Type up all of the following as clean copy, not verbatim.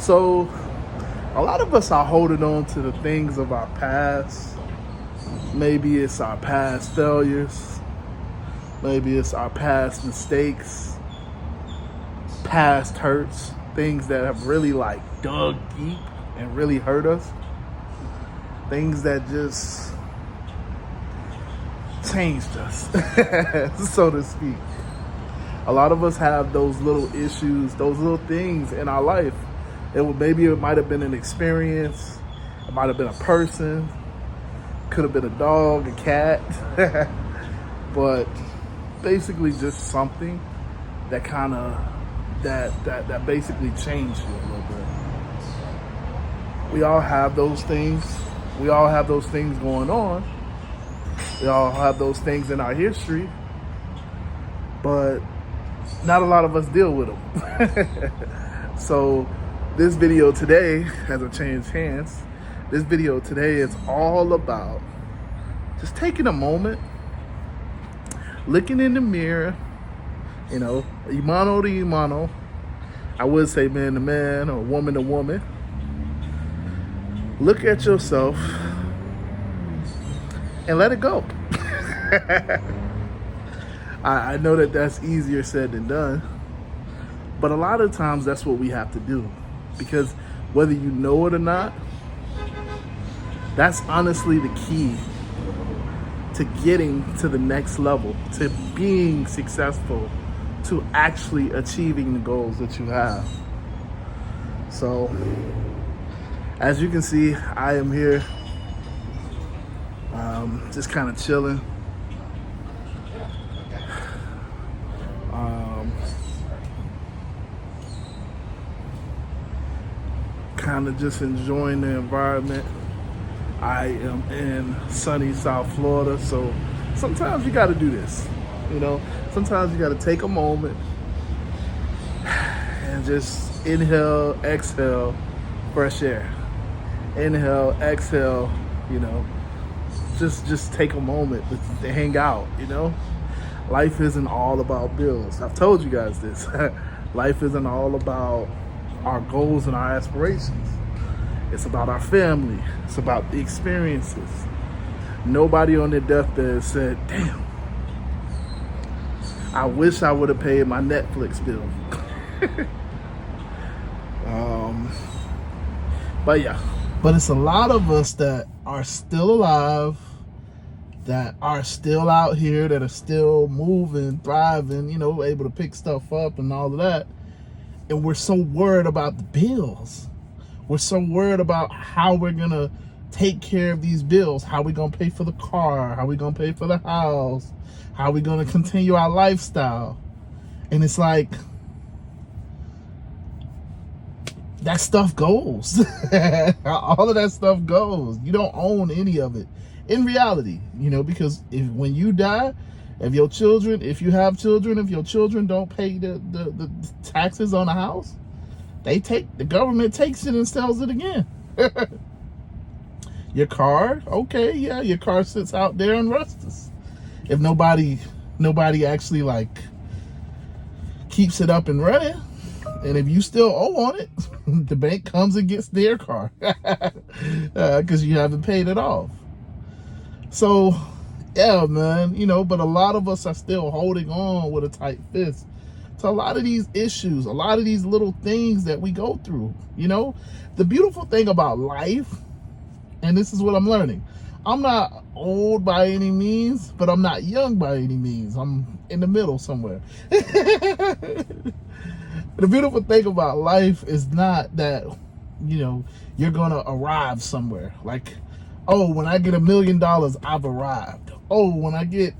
So, a lot of us are holding on to the things of our past. Maybe it's our past failures. Maybe it's our past mistakes, past hurts, things that have really like dug deep and really hurt us. Things that just changed us, so to speak. A lot of us have those little issues, those little things in our life. Maybe it might have been an experience, it might have been a person, could have been a dog, a cat, but basically just something that kind of that basically changed you a little bit. We all have those things. We all have those things going on. We all have those things in our history, but not a lot of us deal with them. So this video today, as I changed hands, this video today is all about just taking a moment, looking in the mirror, imano to imano. I would say man to man or woman to woman. Look at yourself and let it go. I know that that's easier said than done, but a lot of times that's what we have to do, because whether you know it or not, that's honestly the key to getting to the next level, to being successful, to actually achieving the goals that you have. So, as you can see, I am here, just kind of chilling. Kind of just enjoying the environment. I am in sunny South Florida, so sometimes you got to do this. Sometimes you got to take a moment and just inhale, exhale fresh air. Inhale, exhale, just take a moment to hang out, Life isn't all about bills. I've told you guys this. Life isn't all about our goals and our aspirations. It's about our family. It's about the experiences. Nobody on their deathbed said, damn, I wish I would have paid my Netflix bill. But it's a lot of us that are still alive, that are still out here, that are still moving, thriving, able to pick stuff up and all of that. And we're so worried about the bills. We're so worried about how we're going to take care of these bills, how we're going to pay for the car, how we're going to pay for the house, how we're going to continue our lifestyle. And it's like, that stuff goes. All of that stuff goes. You don't own any of it in reality, because when you die, if your children don't pay the taxes on the house, the government takes it and sells it again. Your car, okay, yeah, your car sits out there and rusts. If nobody actually keeps it up and running, and if you still owe on it, the bank comes and gets their car because you haven't paid it off. So, yeah, man, but a lot of us are still holding on with a tight fist to a lot of these issues, a lot of these little things that we go through. The beautiful thing about life, and this is what I'm learning, I'm not old by any means, but I'm not young by any means. I'm in the middle somewhere. The beautiful thing about life is not that, you're going to arrive somewhere. Like, oh, when I get $1 million, I've arrived. Oh, when I get,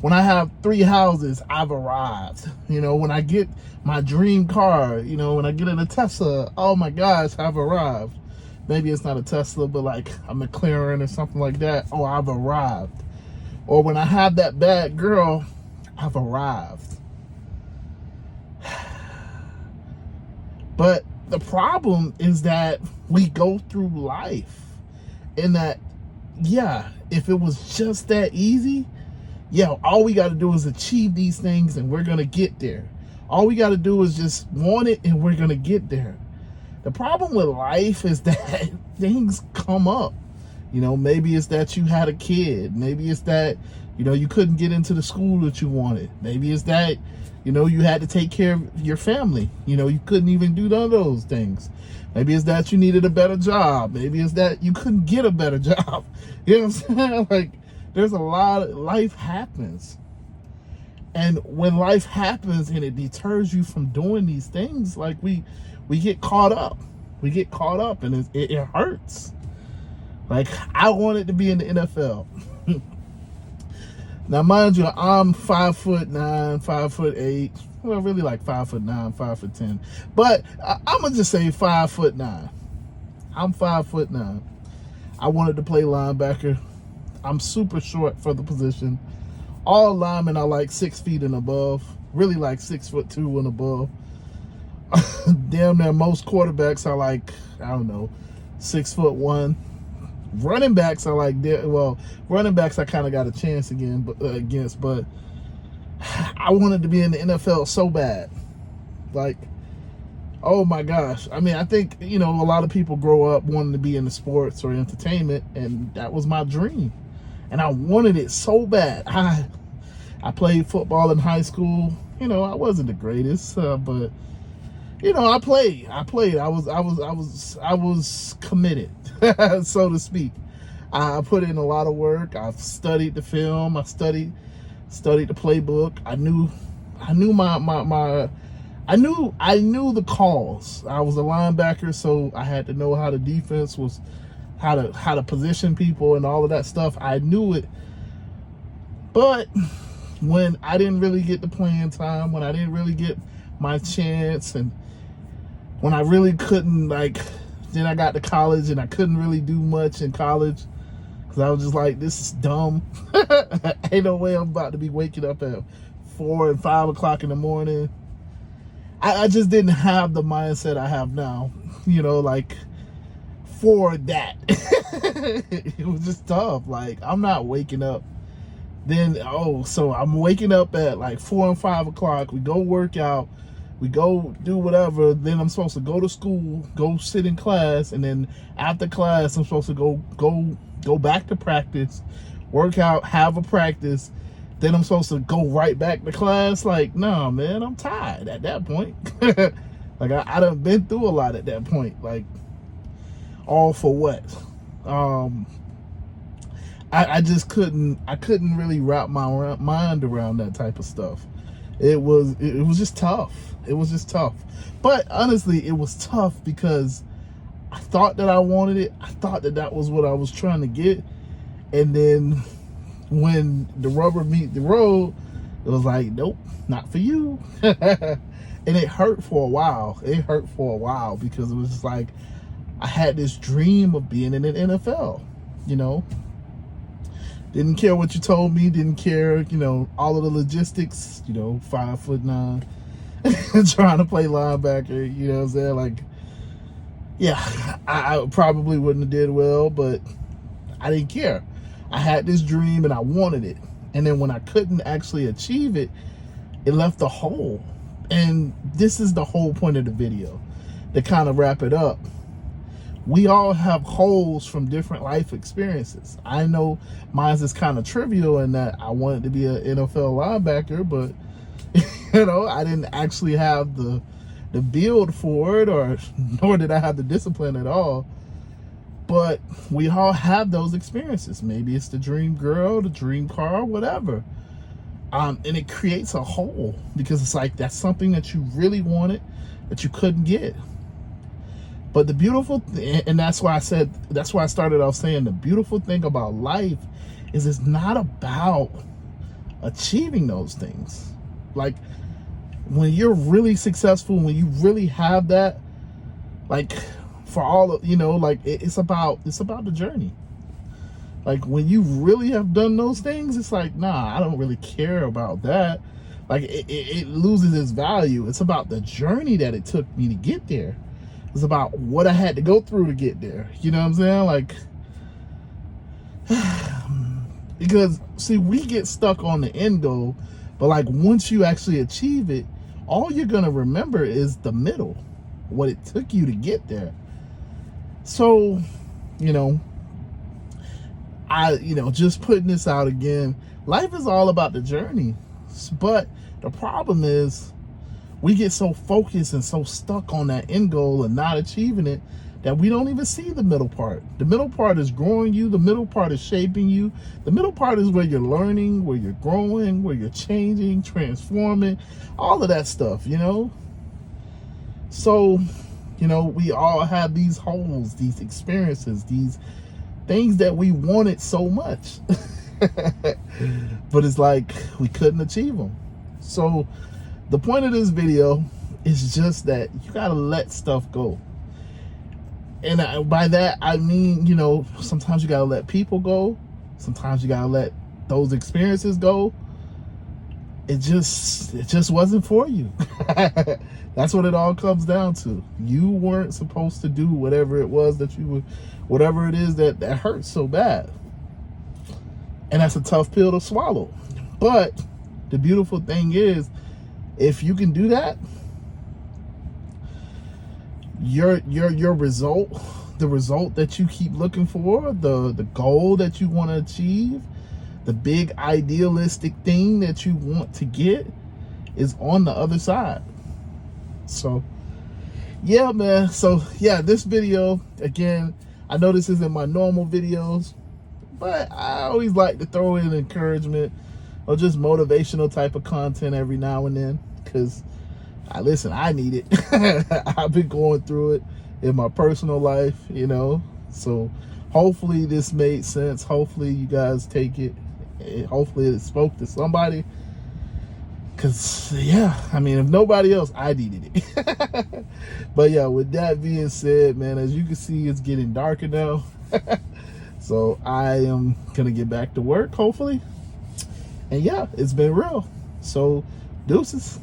when I have 3 houses, I've arrived. When I get my dream car, when I get in a Tesla, oh my gosh, I've arrived. Maybe it's not a Tesla, but like a McLaren or something like that. Oh, I've arrived. Or when I have that bad girl, I've arrived. But the problem is that we go through life in that, yeah, if it was just that easy, yeah, all we got to do is achieve these things and we're going to get there. All we got to do is just want it, and we're going to get there. The problem with life is that things come up. You know, maybe it's that you had a kid. Maybe it's that, you know, you couldn't get into the school that you wanted. Maybe it's that, you know, you had to take care of your family. You know, you couldn't even do none of those things. Maybe it's that you needed a better job. Maybe it's that you couldn't get a better job. You know what I'm saying? Like, there's a lot of, life happens. And when life happens and it deters you from doing these things, like we get caught up. We get caught up, and it hurts. Like, I wanted to be in the NFL. Now, mind you, I'm 5'9", 5'8". Well, really like 5'9", 5'10". But I'm gonna just say 5'9". I'm 5'9". I wanted to play linebacker. I'm super short for the position. All linemen are like 6 feet and above. Really like 6'2" and above. Damn near most quarterbacks are like, I don't know, 6'1". Running backs are like, well, running backs I kind of got a chance against, but I wanted to be in the NFL so bad. Like, oh my gosh. I mean, I think, you know, a lot of people grow up wanting to be in the sports or entertainment, and that was my dream. And I wanted it so bad. I played football in high school. You know, I wasn't the greatest, but you know, I played. I was committed, so to speak. I put in a lot of work. I've studied the film. I studied the playbook. I knew the calls. I was a linebacker, so I had to know how the defense was, how to position people and all of that stuff. I knew it. But when I didn't really get the playing time, when I didn't really get my chance, and when I really couldn't, like, then I got to college and I couldn't really do much in college because I was just like, this is dumb. Ain't no way I'm about to be waking up at 4 and 5 o'clock in the morning. I just didn't have the mindset I have now, you know, like, for that. It was just tough. Like, I'm not waking up. Then, so I'm waking up at like 4 and 5 o'clock. We go work out. We go do whatever. Then I'm supposed to go to school, go sit in class, and then after class, I'm supposed to go back to practice, work out, have a practice. Then I'm supposed to go right back to class. Like, nah, man, I'm tired at that point. Like, I done been through a lot at that point. Like, all for what? I just couldn't really wrap my mind around that type of stuff. It was just tough. It was just tough. But honestly, it was tough because I thought that I wanted it. I thought that was what I was trying to get. And then when the rubber meet the road, it was like, nope, not for you. And it hurt for a while. It hurt for a while because it was just like, I had this dream of being in an NFL, you know. Didn't care what you told me. Didn't care, you know, all of the logistics, you know, 5'9", trying to play linebacker, you know what I'm saying? Like, yeah, I probably wouldn't have did well, but I didn't care. I had this dream and I wanted it. And then when I couldn't actually achieve it, it left a hole. And this is the whole point of the video, to kind of wrap it up. We all have holes from different life experiences. I know mine's is kind of trivial in that I wanted to be an NFL linebacker, but you know, I didn't actually have the build for it, or nor did I have the discipline at all. But we all have those experiences. Maybe it's the dream girl, the dream car, whatever. And it creates a hole because it's like that's something that you really wanted that you couldn't get. But the beautiful thing, and that's why I started off saying the beautiful thing about life is it's not about achieving those things. Like, when you're really successful, when you really have that, like, for all of, you know, like, it's about the journey. Like, when you really have done those things, it's like, nah, I don't really care about that. Like, it loses its value. It's about the journey that it took me to get there. It's about what I had to go through to get there. You know what I'm saying? Like, because, see, we get stuck on the end goal, but like once you actually achieve it, all you're gonna remember is the middle, what it took you to get there. So, you know, just putting this out again, life is all about the journey. But the problem is we get so focused and so stuck on that end goal and not achieving it that we don't even see the middle part. The middle part is growing you. The middle part is shaping you. The middle part is where you're learning, where you're growing, where you're changing, transforming, all of that stuff, you know? So, you know, we all have these holes, these experiences, these things that we wanted so much. But it's like we couldn't achieve them. So the point of this video is just that you got to let stuff go. And by that, I mean, you know, sometimes you got to let people go. Sometimes you got to let those experiences go. It just wasn't for you. That's what it all comes down to. You weren't supposed to do whatever it was that you were, whatever it is that hurts so bad. And that's a tough pill to swallow. But the beautiful thing is, if you can do that, your result, the result that you keep looking for, the goal that you want to achieve, the big idealistic thing that you want to get is on the other side. So yeah, man. So yeah, this video, again, I know this isn't my normal videos, but I always like to throw in encouragement or just motivational type of content every now and then, because I need it. I've been going through it in my personal life, you know. So hopefully this made sense. Hopefully you guys take it. Hopefully it spoke to somebody. Because, yeah, I mean, if nobody else, I needed it. But yeah, with that being said, man, as you can see, it's getting darker now. So I am going to get back to work, hopefully. And yeah, it's been real. So deuces.